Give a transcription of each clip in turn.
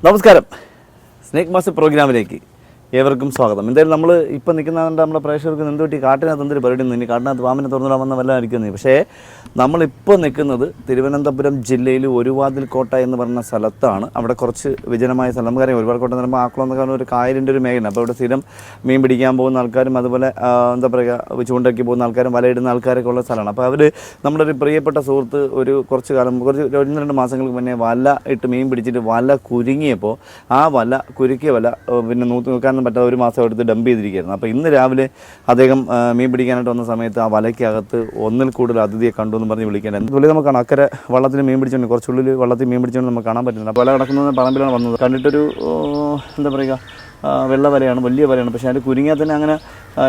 നമസ്കാരം, snake master പ്രോഗ്രാമിലേക്ക് ഏവർക്കും സ്വാഗതം. എന്തായാലും നമ്മൾ ഇപ്പം നിൽക്കുന്നതുകൊണ്ട് നമ്മുടെ പ്രേക്ഷകർക്ക് എന്തുപറ്റി കാട്ടിനകത്ത് എന്തൊരു പരിപാടി ഇനി കാട്ടിനകത്ത് പാമ്പിനെ തുറന്നിടാമെന്ന വല്ല ഇരിക്കുന്നത്. പക്ഷേ നമ്മളിപ്പോൾ നിൽക്കുന്നത് തിരുവനന്തപുരം ജില്ലയിൽ ഒരുവാതിൽ കോട്ട എന്ന് പറയുന്ന സ്ഥലത്താണ്. അവിടെ കുറച്ച് വിജനമായ സ്ഥലം. നമുക്കറിയാം ഒരുപാട് കോട്ട എന്ന് പറയുമ്പോൾ ആക്കുളം എന്ന് പറയുന്ന ഒരു കായലിൻ്റെ ഒരു മേഖല. അപ്പോൾ ഇവിടെ സ്ഥിരം മീൻ പിടിക്കാൻ പോകുന്ന ആൾക്കാരും അതുപോലെ എന്താ പറയുക ചൂണ്ടയ്ക്ക് പോകുന്ന ആൾക്കാരും വലയിടുന്ന ആൾക്കാരൊക്കെ ഉള്ള സ്ഥലമാണ്. അപ്പോൾ അവർ നമ്മുടെ ഒരു പ്രിയപ്പെട്ട സുഹൃത്ത് കുറച്ച് 1-2 മാസങ്ങൾക്ക് മുന്നേ വല ഇട്ട് മീൻ പിടിച്ചിട്ട് വല കുരുങ്ങിയപ്പോൾ ആ വല കുരുക്കിയ വല പിന്നെ നോക്കാൻ പറ്റാതെ 1 മാസം എടുത്ത് ഡംപ് ചെയ്തിരിക്കുകയായിരുന്നു. അപ്പോൾ ഇന്ന് രാവിലെ അദ്ദേഹം മീൻ പിടിക്കാനായിട്ട് വന്ന സമയത്ത് ആ വലയ്ക്കകത്ത് ഒന്നിൽ കൂടുതൽ അതിഥിയെ കണ്ടു എന്ന് പറഞ്ഞ് വിളിക്കേണ്ടത്. എന്തുപോലെ നമുക്ക് കാണാം അക്കരെ വള്ളത്തിൽ മീൻ പിടിച്ചുകൊണ്ട് കുറച്ചുള്ളിൽ വള്ളത്തിൽ മീൻ പിടിച്ചുകൊണ്ട് നമുക്ക് കാണാൻ പറ്റുന്നില്ല. അപ്പോൾ വല കിടക്കുന്നത് പറമ്പിലാണ് വന്നത്. കണ്ടിട്ടൊരു എന്താ പറയുക വെള്ള വലയാണ്, വലിയ വലയാണ്. പക്ഷേ അതിൽ കുരുങ്ങിയാൽ തന്നെ അങ്ങനെ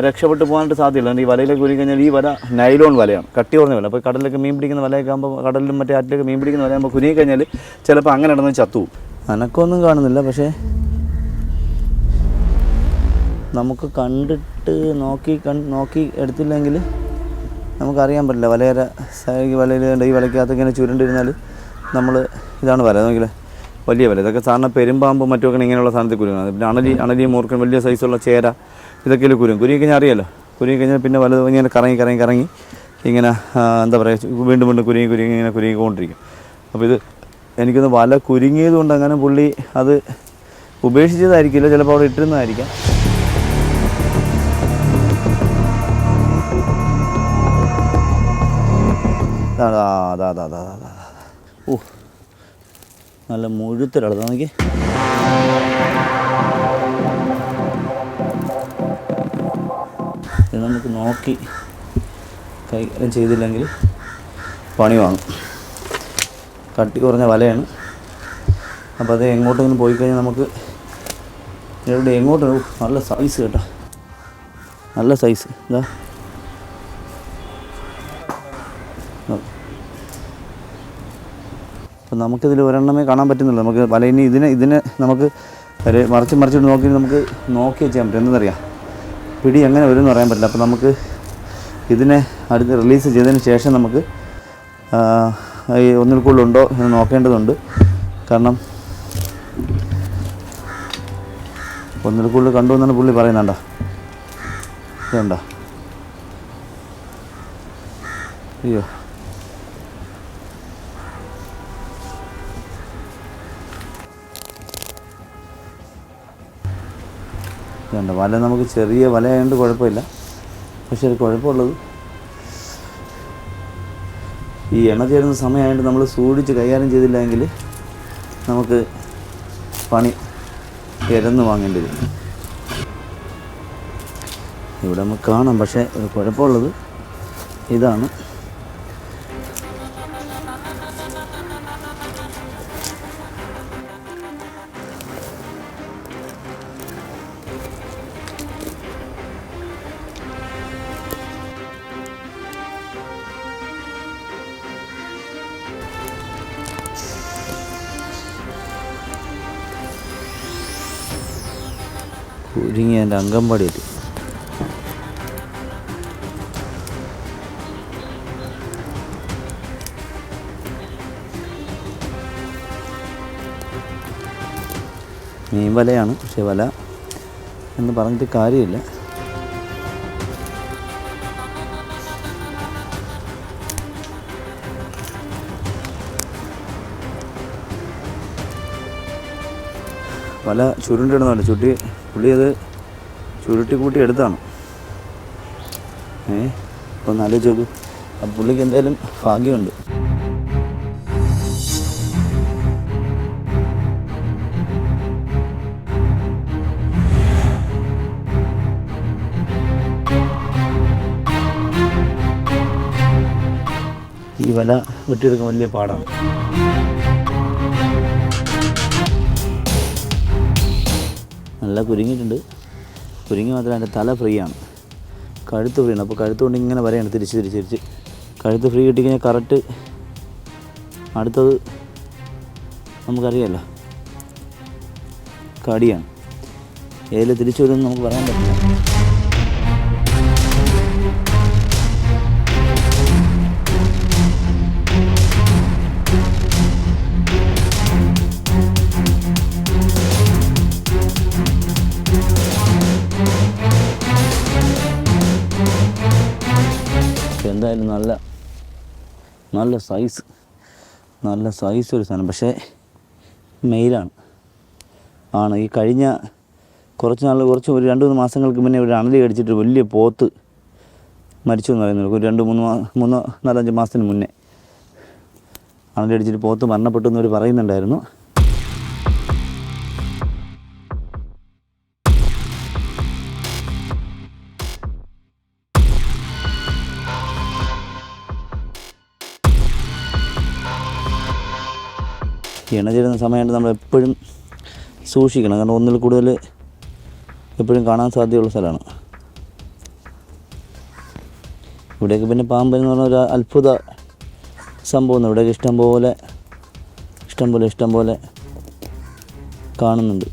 രക്ഷപ്പെട്ട് പോകാനായിട്ട് സാധ്യതയില്ല. ഈ വലയിലേക്ക് കുരുങ്ങി കഴിഞ്ഞാൽ ഈ വല നൈലോൺ വലയാണ്, കട്ടി കുറഞ്ഞ വല. അപ്പോൾ കടലിലൊക്കെ മീൻ പിടിക്കുന്ന വലയൊക്കെ ആകുമ്പോൾ കടലിലും മറ്റേ ആറ്റിലൊക്കെ മീൻ പിടിക്കുന്ന വലയാകുമ്പോൾ കുരുങ്ങി കഴിഞ്ഞാൽ ചിലപ്പോൾ അങ്ങനെ ഇടന്ന് ചത്തുവും. അനക്കൊന്നും കാണുന്നില്ല. പക്ഷേ നമുക്ക് കണ്ടിട്ട് നോക്കി എടുത്തില്ലെങ്കിൽ നമുക്കറിയാൻ പറ്റില്ല. വലയിൽ ഈ വലയ്ക്കകത്ത് ഇങ്ങനെ ചുരുണ്ടിരുന്നാൽ നമ്മൾ ഇതാണ് വല നോക്കില്ലേ, വലിയ വല. ഇതൊക്കെ സാധാരണ പെരുമ്പാമ്പ് മറ്റുമൊക്കെ ഇങ്ങനെയുള്ള സാധനത്തിൽ കുരുങ്ങുന്നത്. പിന്നെ അണലി മൂർക്കൻ വലിയ സൈസുള്ള ചേര ഇതൊക്കെയല്ലേ കുരുങ്ങി കഴിഞ്ഞാൽ അറിയാമല്ലോ. കുരുങ്ങി കഴിഞ്ഞാൽ പിന്നെ വല ഇങ്ങനെ കറങ്ങി ഇങ്ങനെ എന്താ പറയുക വീണ്ടും കുരുങ്ങി ഇങ്ങനെ കുരുങ്ങിക്കൊണ്ടിരിക്കും. അപ്പോൾ ഇത് എനിക്കൊന്ന് വല കുരുങ്ങിയത് കൊണ്ട് അങ്ങനെ പുള്ളി അത് ഉപേക്ഷിച്ചതായിരിക്കില്ല, ചിലപ്പോൾ അവിടെ ഇട്ടിരുന്നതായിരിക്കാം. ഓ നല്ല മുഴുത്തൊരാളത് നോക്കി. ഇത് നമുക്ക് നോക്കി കൈകാര്യം ചെയ്തില്ലെങ്കിൽ പണി വാങ്ങും. കട്ടി കുറഞ്ഞ വലയാണ്. അപ്പോൾ അത് എങ്ങോട്ടെങ്കിലും പോയി കഴിഞ്ഞാൽ നമുക്ക് ഇവിടെ എങ്ങോട്ട് നല്ല സൈസ് കേട്ടോ, നല്ല സൈസ്. എന്താ അപ്പോൾ നമുക്കിതിൽ ഒരെണ്ണമേ കാണാൻ പറ്റുന്നില്ല. നമുക്ക് വല ഇനി ഇതിനെ നമുക്ക് ഒരു മറിച്ചിട്ട് നോക്കി ചെയ്യാൻ പറ്റും. എന്തെന്നറിയാം, പിടി എങ്ങനെ വരുമെന്ന് പറയാൻ പറ്റില്ല. അപ്പോൾ നമുക്ക് ഇതിനെ അടുത്ത് റിലീസ് ചെയ്തതിന് ശേഷം നമുക്ക് ഈ ഒന്നിൽ കൂടുതലുണ്ടോ എന്ന് നോക്കേണ്ടതുണ്ട്. കാരണം ഒന്നിൽ കൂടുതൽ കണ്ടു എന്നാണ് പുള്ളി പറയുന്നുണ്ടോ. ഇതുണ്ടോ, അയ്യോ ഇതുണ്ട് വല. നമുക്ക് ചെറിയ വലയായതുകൊണ്ട് കുഴപ്പമില്ല. പക്ഷേ ഒരു കുഴപ്പമുള്ളത് ഈ എണ്ണ ചേരുന്ന സമയമായതുകൊണ്ട് നമ്മൾ സൂക്ഷിച്ച് കൈകാര്യം ചെയ്തില്ലെങ്കിൽ നമുക്ക് പണി ഇരന്ന് വാങ്ങേണ്ടി വരും. ഇവിടെ നമുക്ക് കാണാം. പക്ഷേ ഒരു കുഴപ്പമുള്ളത് ഇതാണ്. കുരുങ്ങി എൻ്റെ അങ്കമ്പാടിയിട്ട് മീൻ വലയാണ്. പക്ഷേ വല എന്ന് പറഞ്ഞിട്ട് കാര്യമില്ല. വല ചുരുണ്ടിടുന്നുണ്ട്. പുള്ളി അത് ചുരുട്ടി കൂട്ടി എടുത്താണ്. അപ്പോൾ ഒന്ന് ആലോചിച്ച് നോക്കൂ. അപ്പം പുള്ളിക്ക് എന്തായാലും ഭാഗ്യമുണ്ട്. ഈ വല വെട്ടിയെടുക്കാൻ വലിയ പാടാണ്. നല്ല കുരുങ്ങിയിട്ടുണ്ട്. കുരുങ്ങി മാത്രമല്ല അതിൻ്റെ തല ഫ്രീ ആണ്, കഴുത്ത് ഫ്രീ ആണ്. അപ്പോൾ കഴുത്ത് കൊണ്ട് ഇങ്ങനെ വരെയാണ് തിരിച്ച് കഴുത്ത് ഫ്രീ കിട്ടിക്കഴിഞ്ഞാൽ കറക്റ്റ് അടുത്തത് നമുക്കറിയാമല്ലോ, കടിയാണ്. ഏതിൽ തിരിച്ചു വരുമെന്ന് നമുക്ക് പറയാൻ പറ്റില്ല. എന്തായാലും നല്ല സൈസ് ഒരു സാധനം. പക്ഷേ മെയിലാണ്. ഈ കഴിഞ്ഞ കുറച്ച് ഒരു 2-3 മാസങ്ങൾക്ക് മുന്നേ ഒരു അണലി കടിച്ചിട്ട് വലിയ പോത്ത് മരിച്ചു എന്ന് പറയുന്നത്. ഒരു 3-4-5 മാസത്തിന് മുന്നേ അണലി കടിച്ചിട്ട് പോത്ത് മരണപ്പെട്ടു എന്നവർ പറയുന്നുണ്ടായിരുന്നു. ഇണ ചേരുന്ന സമയമായിട്ട് നമ്മൾ എപ്പോഴും സൂക്ഷിക്കണം. കാരണം ഒന്നിൽ കൂടുതൽ എപ്പോഴും കാണാൻ സാധ്യതയുള്ള സ്ഥലമാണ്. ഇവിടെയൊക്കെ പിന്നെ പാമ്പെന്ന് പറഞ്ഞ ഒരു അത്ഭുത സംഭവം. ഇവിടെയൊക്കെ ഇഷ്ടം പോലെ കാണുന്നുണ്ട്.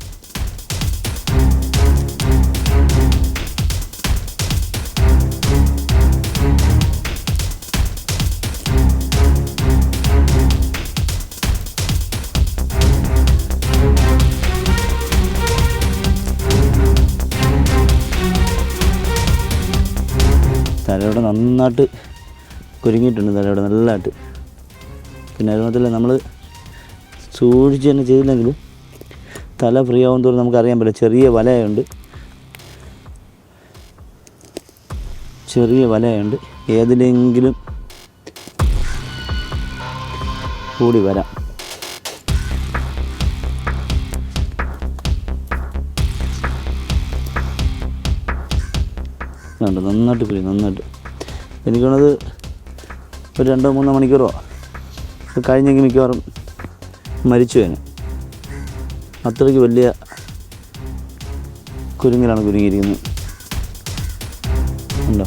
തലയോടെ നന്നായിട്ട് കുരുങ്ങിയിട്ടുണ്ട്, തലയോടെ നല്ലതായിട്ട്. പിന്നെ അതുമാത്രമല്ല, നമ്മൾ സൂക്ഷിച്ച് തന്നെ ചെയ്തില്ലെങ്കിലും തല ഫ്രീ ആവും തോറും നമുക്കറിയാൻ പറ്റില്ല. ചെറിയ വലയുണ്ട്, ഏതിലെങ്കിലും കൂടി വരാം. നന്നായിട്ട് എനിക്കാണത് ഒരു 2-3 മണിക്കൂറോ കഴിഞ്ഞെങ്കിൽ മിക്കവാറും മരിച്ചു കഴിഞ്ഞു. അത്രയ്ക്ക് വലിയ കുരുങ്ങിലാണ് കുരുങ്ങിയിരിക്കുന്നത്. ഉണ്ടോ?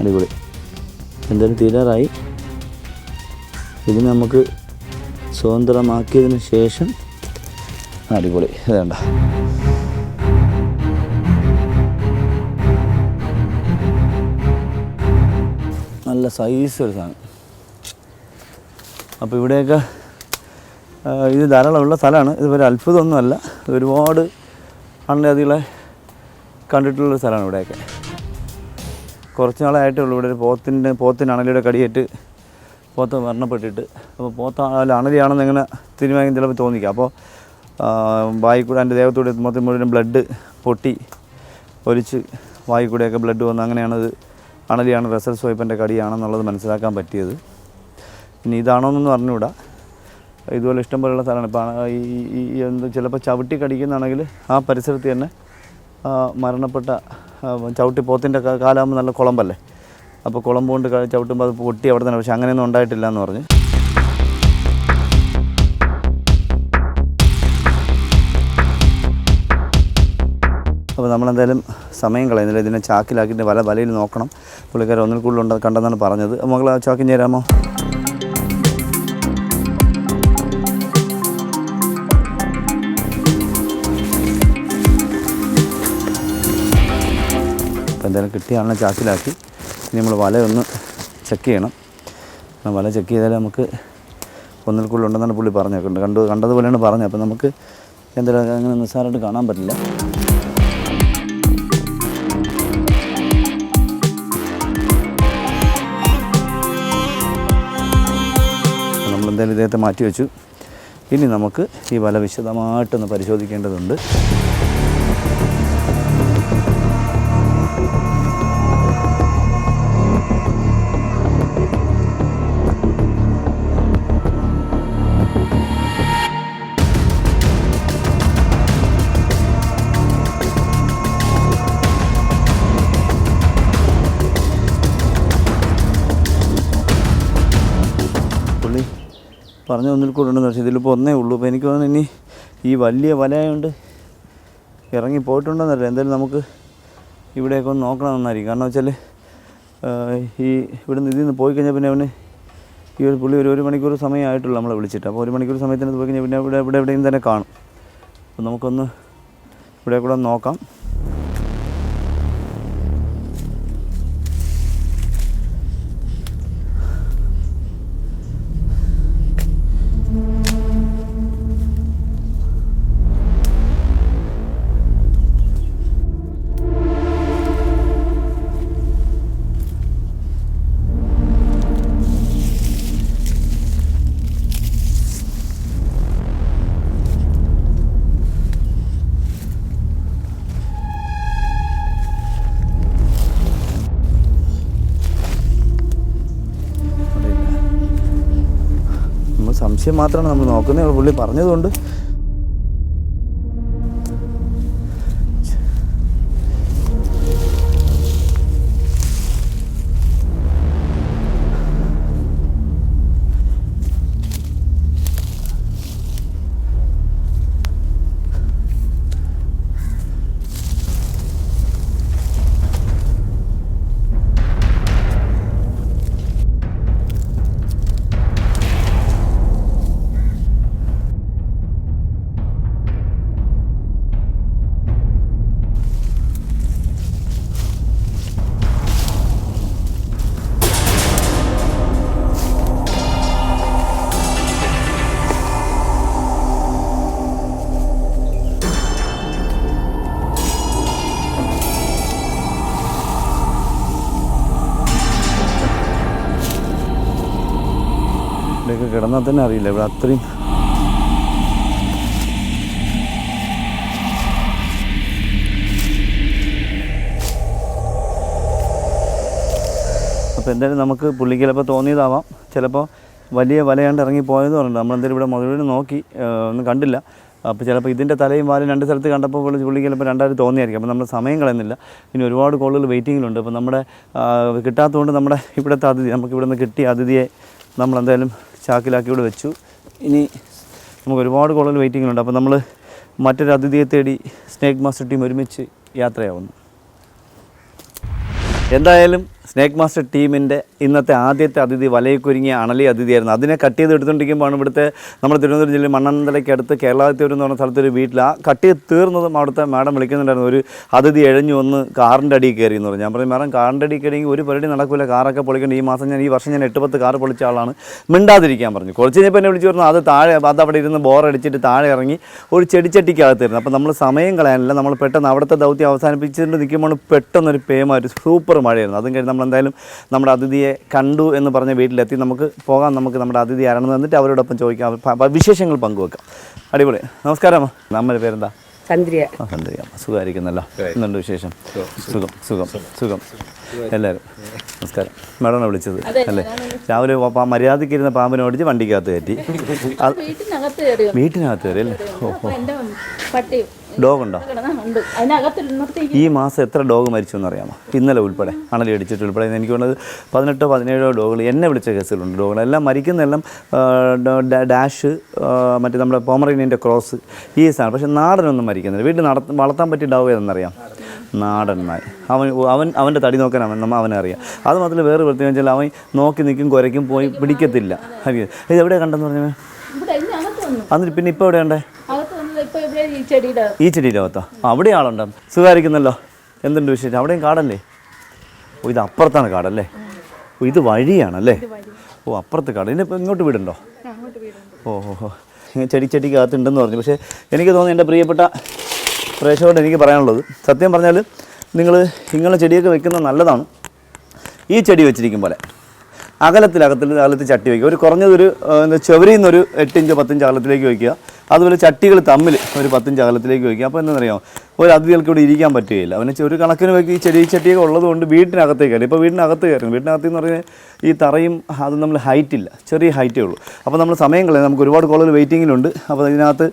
അടിപൊളി. എന്തായാലും തീരാറായി. ഇതിന് നമുക്ക് സ്വതന്ത്രമാക്കിയതിന് ശേഷം അടിപൊളി. വേണ്ട, നല്ല സൈസ് ഒരു സാധനം. അപ്പോൾ ഇവിടെയൊക്കെ ഇത് ധാരാളമുള്ള സ്ഥലമാണ്. ഇതുവരെ അത്ഭുതമൊന്നുമല്ല, ഒരുപാട് അണലതികളെ കണ്ടിട്ടുള്ളൊരു സ്ഥലമാണ് ഇവിടെയൊക്കെ. കുറച്ച് നാളായിട്ടേ ഉള്ളൂ ഇവിടെ ഒരു പോത്തിന് അണലിയുടെ കടിയേറ്റ് പോത്ത് മരണപ്പെട്ടിട്ട്. അപ്പോൾ അണലിയാണെന്ന് എങ്ങനെ തീരുമാനിക്കും ചിലപ്പോൾ തോന്നിക്കാം. അപ്പോൾ വായിക്കൂടെ എൻ്റെ ദേഹത്തൂടെ മുഴുവൻ ബ്ലഡ് പൊട്ടി ഒലിച്ച് വായിക്കൂടെയൊക്കെ ബ്ലഡ് വന്ന് അങ്ങനെയാണത് അണലിയാണ് റസൽ സ്വൈപ്പൻ്റെ കടിയാണെന്നുള്ളത് മനസ്സിലാക്കാൻ പറ്റിയത്. ഇനി ഇതാണോയെന്നൊന്നും അറിഞ്ഞുകൂടാ. ഇതുപോലെ ഇഷ്ടംപോലെയുള്ള സ്ഥലമാണ്. ഇപ്പോൾ ചിലപ്പോൾ ചവിട്ടി കടിക്കുന്നതാണെങ്കിൽ ആ പരിസരത്ത് തന്നെ മരണപ്പെട്ട ചവിട്ടി പോത്തിൻ്റെ കാലാകുമ്പോൾ നല്ല കുളമ്പല്ലേ, അപ്പോൾ കുളമ്പ് കൊണ്ട് ചവിട്ടുമ്പോൾ അത് പൊട്ടി അവിടെ തന്നെ. പക്ഷെ അങ്ങനെയൊന്നും ഉണ്ടായിട്ടില്ല എന്ന് പറഞ്ഞ്. അപ്പോൾ നമ്മളെന്തായാലും സമയം കളയുന്നില്ല. ഇതിനെ ചാക്കിലാക്കിയിട്ട് വലയിൽ നോക്കണം. പുള്ളിക്കാരൻ ഒന്നിൽ കൂടുതൽ കണ്ടെന്നാണ് പറഞ്ഞത്. മകൾ ആ ചാക്കിന് ചേരാമോ? അപ്പോൾ എന്തായാലും കിട്ടിയാണല്ലോ ചാക്കിലാക്കി. ഇനി നമ്മൾ വലയൊന്ന് ചെക്ക് ചെയ്യണം. വല ചെക്ക് ചെയ്താൽ നമുക്ക് ഒന്നിൽ കൂടുതൽ ഉണ്ടെന്നാണ് പുള്ളി പറഞ്ഞേക്കുണ്ട്. കണ്ടതുപോലെയാണ് പറഞ്ഞത്. അപ്പോൾ നമുക്ക് എന്തായാലും അങ്ങനെ നിസ്സാരമായിട്ട് കാണാൻ പറ്റില്ല. നമ്മളെന്തായാലും ഇദ്ദേഹത്തെ മാറ്റി വെച്ചു. ഇനി നമുക്ക് ഈ വല വിശദമായിട്ടൊന്ന് പരിശോധിക്കേണ്ടതുണ്ട്. പറഞ്ഞ ഒന്നിൽ കൂടെ ഉണ്ടെന്ന് വെച്ചാൽ ഇതിലിപ്പോൾ ഒന്നേ ഉള്ളൂ. അപ്പോൾ എനിക്ക് തോന്നുന്നു ഇനി ഈ വലിയ വലയുണ്ട് ഇറങ്ങി പോയിട്ടുണ്ടെന്നറിയില്ല. എന്തായാലും നമുക്ക് ഇവിടെയൊക്കെ ഒന്ന് നോക്കണമെന്നായിരിക്കും. കാരണം വെച്ചാൽ ഈ ഇവിടുന്ന് ഇതിൽ നിന്ന് പോയി കഴിഞ്ഞാൽ പിന്നെ അവന് ഈ ഒരു പുള്ളി ഒരു മണിക്കൂർ സമയമായിട്ടുള്ളൂ നമ്മളെ വിളിച്ചിട്ട്. അപ്പോൾ 1 മണിക്കൂർ സമയത്തിന് പോയി കഴിഞ്ഞാൽ പിന്നെ ഇവിടെ എവിടെയും തന്നെ കാണും. അപ്പോൾ നമുക്കൊന്ന് ഇവിടെ കൂടെ നോക്കാം. സംശയം മാത്രമാണ് നമ്മൾ നോക്കുന്നത്. പുള്ളി പറഞ്ഞതുകൊണ്ട് ഇവിടെയൊക്കെ കിടന്നാൽ തന്നെ അറിയില്ല. ഇവിടെ അത്രയും അപ്പോൾ എന്തായാലും നമുക്ക് പുള്ളിക്ക് ചിലപ്പോൾ തോന്നിയതാവാം, ചിലപ്പോൾ വലിയ വലയാണ്ട് ഇറങ്ങിപ്പോയെന്ന് പറഞ്ഞിട്ട് നമ്മളെന്തായാലും ഇവിടെ മുഴുവനും നോക്കി ഒന്നും കണ്ടില്ല. അപ്പോൾ ചിലപ്പോൾ ഇതിൻ്റെ തലയും വാലും 2 സ്ഥലത്ത് കണ്ടപ്പോൾ പുള്ളിക്ക് ചിലപ്പോൾ 2000 തോന്നിയായിരിക്കും. അപ്പോൾ നമ്മൾ സമയം കളയുന്നില്ല. ഇനി ഒരുപാട് കോളുകൾ വെയിറ്റിങ്ങിലുണ്ട്. അപ്പോൾ നമ്മുടെ കിട്ടാത്തതുകൊണ്ട് നമ്മുടെ ഇവിടുത്തെ അതിഥി, നമുക്ക് ഇവിടെ നിന്ന് കിട്ടിയ അതിഥിയെ നമ്മളെന്തായാലും ചാക്കിലാക്കി ഇവിടെ വെച്ചു. ഇനി നമുക്ക് ഒരുപാട് കോളുകൾ വെയിറ്റിങ്ങിലുണ്ട്. അപ്പോൾ നമ്മൾ മറ്റൊരു അതിഥിയെ തേടി സ്നേക്ക് മാസ്റ്റർ ടീം ഒരുമിച്ച് യാത്രയാവുന്നു. എന്തായാലും സ്നേക്ക് മാസ്റ്റർ ടീമിൻ്റെ ഇന്നത്തെ ആദ്യത്തെ അതിഥി വലയൊരുങ്ങിയ അണലി അതിഥിയായിരുന്നു. അതിനെ കട്ട് ചെയ്ത് എടുത്തുകൊണ്ടിരിക്കുമ്പോഴാണ് ഇവിടുത്തെ നമ്മുടെ തിരുവനന്തപുരം ജില്ലയിൽ മണ്ണന്തലയ്ക്ക് അടുത്ത് കേരളാതിത്തൂർ എന്ന് പറഞ്ഞ സ്ഥലത്തൊരു വീട്ടിൽ ആ കട്ട് ചെയ്ത് തീർന്നതും അവിടുത്തെ മാഡം വിളിക്കുന്നുണ്ടായിരുന്നു, ഒരു അതിഥി എഴഞ്ഞു വന്ന് കാറിൻ്റെ അടിയിൽ കയറി എന്ന് പറഞ്ഞു. ഞാൻ പറഞ്ഞു, മാഡം കാറിൻ്റെ അടിയിൽ കയറിയെങ്കിൽ ഒരു പരിപാടി നടക്കില്ല, കാറൊക്കെ പൊളിക്കേണ്ട. ഈ വർഷം ഞാൻ 8-10 കാർ പൊളിച്ച ആളാണ്, മിണ്ടാതിരിക്കാൻ പറഞ്ഞു. കുറച്ച് കഴിഞ്ഞപ്പോൾ എന്നെ വിളിച്ചു പറഞ്ഞു, അത് അവിടെ ഇരുന്ന് ബോറടിച്ചിട്ട് താഴെ ഇറങ്ങി ഒരു ചെടിച്ചട്ടിക്കകത്തിരുന്നു. അപ്പോൾ നമ്മൾ സമയം കളയാനില്ല, നമ്മൾ പെട്ടെന്ന് അവിടുത്തെ ദൗത്യം അവസാനിപ്പിച്ചിട്ട് നിൽക്കുമ്പോൾ പെട്ടെന്നൊരു ഒരു സൂപ്പർ മഴയായിരുന്നു. അതും കഴിഞ്ഞ് നമ്മളെന്തായാലും നമ്മുടെ അതിഥിയെ കണ്ടു എന്ന് പറഞ്ഞ വീട്ടിലെത്തി. നമുക്ക് പോകാം, നമുക്ക് നമ്മുടെ അതിഥി ആരാണെന്ന് വന്നിട്ട് അവരോടൊപ്പം ചോദിക്കാം, വിശേഷങ്ങൾ പങ്കുവെക്കാം. അടിപൊളി. നമസ്കാരം. നമ്മുടെ പേരെന്താ? ചന്ദ്രിയ. ചന്ദ്രിയ. സുഖമായിരിക്കുന്നല്ലോ? എന്തുണ്ട് വിശേഷം? സുഖം സുഖം സുഖം. എല്ലാവരും നമസ്കാരം. മാഡമാണ് വിളിച്ചത് അല്ലേ? രാവിലെ മര്യാദയ്ക്ക് ഇരുന്ന പാമ്പിനെ ഓടിച്ച് വണ്ടിക്കകത്ത് കയറ്റി. വീട്ടിനകത്ത് കയറി അല്ലേ? ഡോഗുണ്ടോ? ഈ മാസം എത്ര ഡോഗ് മരിച്ചു എന്നറിയാമോ? ഇന്നലെ ഉൾപ്പെടെ, അണലി അടിച്ചിട്ട് ഉൾപ്പെടെ എനിക്ക് തോന്നുന്നത് 18-17 ഡോഗുകൾ എന്നെ വിളിച്ച കേസുകളുണ്ട്. ഡോഗുകളെല്ലാം മരിക്കുന്നതെല്ലാം ഡാഷ്, മറ്റേ നമ്മുടെ പോമറേനിയൻ്റെ ക്രോസ്, ഈ സാധനം. പക്ഷേ നാടനൊന്നും മരിക്കുന്നില്ല. വീട്ടിൽ വളർത്താൻ പറ്റിയ ഡോഗ് ഏതെന്നറിയാം? നാടൻ നായ. അവൻ്റെ തടി നോക്കാൻ അവനറിയാം. അത് മാത്രമല്ല വേറെ പ്രത്യേകം വെച്ചാൽ അവൻ നോക്കി നിൽക്കും, കുരയ്ക്കും, പോയി പിടിക്കത്തില്ല. ഇത് എവിടെയാണ് കണ്ടെന്ന് പറഞ്ഞത്? എന്നിട്ട് പിന്നെ ഇപ്പോൾ എവിടെയുണ്ടേ? ഈ ചെടിയുടെ അകത്തോ? അവിടെ ആളുണ്ടോ? സുഖമായിരിക്കുന്നല്ലോ? എന്തുണ്ട് വിശേഷം? അവിടെയും കാടല്ലേ? ഓ, ഇത് അപ്പുറത്താണ് കാടല്ലേ? ഓ, ഇത് വഴിയാണല്ലേ? ഓ, അപ്പുറത്ത് കാട്. ഇതിനിപ്പോൾ ഇങ്ങോട്ട് വീടുണ്ടോ? ഓഹോ, ചെടിക്കകത്തുണ്ടെന്ന് പറഞ്ഞു. പക്ഷേ എനിക്ക് തോന്നുന്നു, എൻ്റെ പ്രിയപ്പെട്ട പ്രേക്ഷകരോട് എനിക്ക് പറയാനുള്ളത്, സത്യം പറഞ്ഞാൽ നിങ്ങൾ ഇങ്ങനെ ചെടിയൊക്കെ വെക്കുന്നത് നല്ലതാണ്. ഈ ചെടി വെച്ചിരിക്കും പോലെ അകലത്ത് ചട്ടി വയ്ക്കുക. ഒരു കുറഞ്ഞതൊരു ചുവരിൽ നിന്നൊരു 8 ഇഞ്ച് 10 ഇഞ്ച് അകലത്തിലേക്ക് വയ്ക്കുക. അതുപോലെ ചട്ടികൾ തമ്മിൽ ഒരു 10 ഇഞ്ച് അകലത്തിലേക്ക് വയ്ക്കുക. അപ്പോൾ എന്താണെന്നറിയാമോ, ഒരു അതിഥികൾക്ക് ഇവിടെ ഇരിക്കാൻ പറ്റുകയില്ല. അവന് ഒരു കണക്കിന് വയ്ക്കുക. ഈ ചട്ടിയൊക്കെ ഉള്ളതുകൊണ്ട് വീട്ടിനകത്തേക്ക് കയറി. ഇപ്പോൾ വീട്ടിനകത്ത് കയറും. വീട്ടിനകത്തെന്ന് പറഞ്ഞാൽ ഈ തറയും അത് നമ്മൾ ഹൈറ്റില്ല, ചെറിയ ഹൈറ്റേ ഉള്ളൂ. അപ്പോൾ നമ്മൾ സമയം കളയാം. നമുക്ക് ഒരുപാട് കോളുകൾ വെയിറ്റിങ്ങിലുണ്ട്. അപ്പോൾ ഇതിനകത്ത്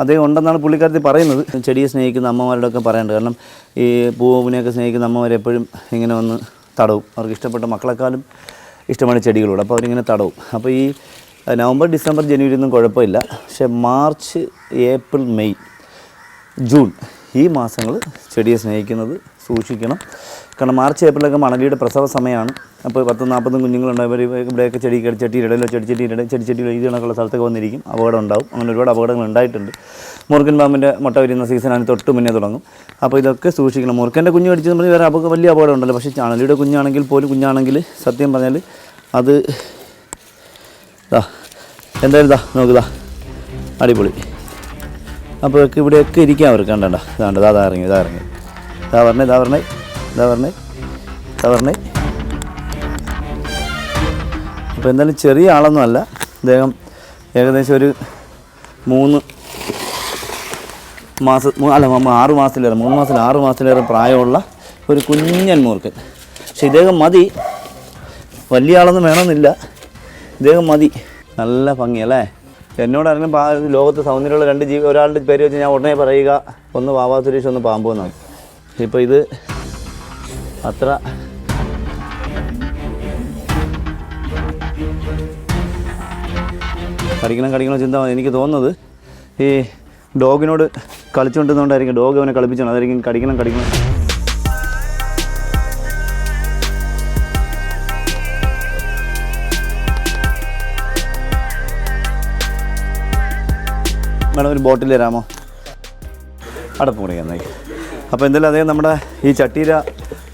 അദ്ദേഹം ഉണ്ടെന്നാണ് പുള്ളിക്കാരത്തി പറയുന്നത്. ചെടിയെ സ്നേഹിക്കുന്ന അമ്മമാരോടൊക്കെ പറയാനുണ്ട്. കാരണം ഈ പൂവിനെയൊക്കെ സ്നേഹിക്കുന്ന അമ്മമാരെപ്പോഴും ഇങ്ങനെ വന്ന് തടവും. അവർക്ക് ഇഷ്ടപ്പെട്ട മക്കളെക്കാളും ഇഷ്ടമാണ് ചെടികളോട്. അപ്പോൾ അവരിങ്ങനെ തടവും. അപ്പോൾ നവംബർ ഡിസംബർ ജനുവരി ഒന്നും കുഴപ്പമില്ല. പക്ഷേ മാർച്ച് ഏപ്രിൽ മെയ് ജൂൺ ഈ മാസങ്ങൾ ചെടിയെ സ്നേഹിക്കുന്നത് സൂക്ഷിക്കണം. കാരണം മാർച്ച് ഏപ്രിലൊക്കെ മണലിയുടെ പ്രസവ സമയമാണ്. അപ്പോൾ 10-40 കുഞ്ഞുങ്ങളുണ്ടായവർ ഇവിടെയൊക്കെ ചെടിച്ചട്ടിയിലിടലോ ചെടിച്ചട്ടിയിൽ ഈ കണക്കുള്ള സ്ഥലത്തൊക്കെ വന്നിരിക്കും, അപകടം ഉണ്ടാവും. അങ്ങനെ ഒരുപാട് അപകടങ്ങൾ ഉണ്ടായിട്ടുണ്ട്. മൂർഖൻ പാമ്പിൻ്റെ മുട്ട വരുന്ന സീസണാണ് തൊട്ട് മുന്നേ തുടങ്ങും. അപ്പോൾ ഇതൊക്കെ സൂക്ഷിക്കണം. മൂർഖൻ്റെ കുഞ്ഞ് കടിച്ചെന്ന് പറഞ്ഞാൽ വേറെ വലിയ അപകടം ഉണ്ടല്ലോ. പക്ഷേ ചാണലിയുടെ കുഞ്ഞാണെങ്കിൽ പോലും കുഞ്ഞാണെങ്കിൽ സത്യം പറഞ്ഞാൽ അത് എന്തായാലും നോക്കുതാ അടിപൊളി. അപ്പോൾ ഇവിടെയൊക്കെ ഇരിക്കാം അവർക്ക്. കണ്ടണ്ട ഇതാ ഇറങ്ങി പറഞ്ഞേ. അപ്പോൾ എന്തായാലും ചെറിയ ആളൊന്നും അല്ല അദ്ദേഹം. ഏകദേശം ഒരു 3 മാസത്തിലേറെ പ്രായമുള്ള ഒരു കുഞ്ഞൻ മൂർഖൻ. പക്ഷെ ഇദ്ദേഹം മതി, വലിയ ആളൊന്നും വേണമെന്നില്ല, ഇദ്ദേഹം മതി. നല്ല ഭംഗിയല്ലേ. എന്നോട് ആരെങ്കിലും ലോകത്ത് സൗന്ദര്യമുള്ള 2 ജീവി ഒരാളുടെ പേര് വെച്ച് ഞാൻ ഉടനെ പറയുക, ഒന്ന് വാവാ സുരേഷ്, ഒന്ന് പാമ്പു എന്നാണ്. ഇപ്പോൾ ഇത് അത്ര കടിക്കണം ചിന്ത എനിക്ക് തോന്നുന്നത് ഈ ഡോഗിനോട് കളിച്ചുകൊണ്ടിരുന്നതുകൊണ്ടായിരിക്കും. ഡോഗ് അവനെ കളിപ്പിച്ചാണ്, അതായിരിക്കും കടിക്കണം. മേഡം ഒരു ബോട്ടിൽ തരാമോ? അടപ്പ് മുറിക്കാൻ. അപ്പോൾ എന്തായാലും അദ്ദേഹം നമ്മുടെ ഈ ചട്ടീര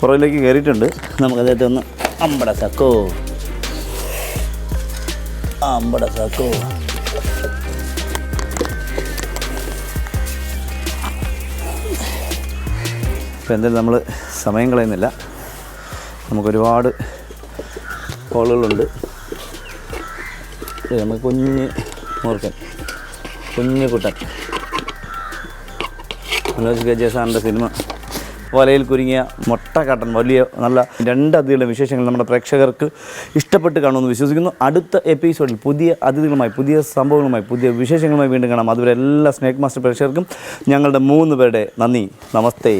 പുറകിലേക്ക് കയറിയിട്ടുണ്ട്. നമുക്ക് അദ്ദേഹത്തെ ഒന്ന് അമ്പട സക്കോ. അപ്പോൾ എന്തായാലും നമ്മൾ സമയം കളയുന്നില്ല. നമുക്കൊരുപാട് കോളുകളുണ്ട്. നമുക്ക് കുഞ്ഞ് മൂർഖൻ, കുഞ്ഞു കുട്ടൻ, മനോജ് കെ ജെ സാറിൻ്റെ സിനിമ വലയിൽ കുരുങ്ങിയ മൊട്ടക്കാട്ടൻ, വലിയ നല്ല 2 അതിഥികളുടെ വിശേഷങ്ങൾ നമ്മുടെ പ്രേക്ഷകർക്ക് ഇഷ്ടപ്പെട്ട് കാണുമെന്ന് വിശ്വസിക്കുന്നു. അടുത്ത എപ്പിസോഡിൽ പുതിയ അതിഥികളുമായി, പുതിയ സംഭവങ്ങളുമായി, പുതിയ വിശേഷങ്ങളുമായി വീണ്ടും കാണാം. അതുവരെ എല്ലാ സ്നേക് മാസ്റ്റർ പ്രേക്ഷകർക്കും ഞങ്ങളുടെ 3 പേരുടെ നന്ദി. നമസ്തേ.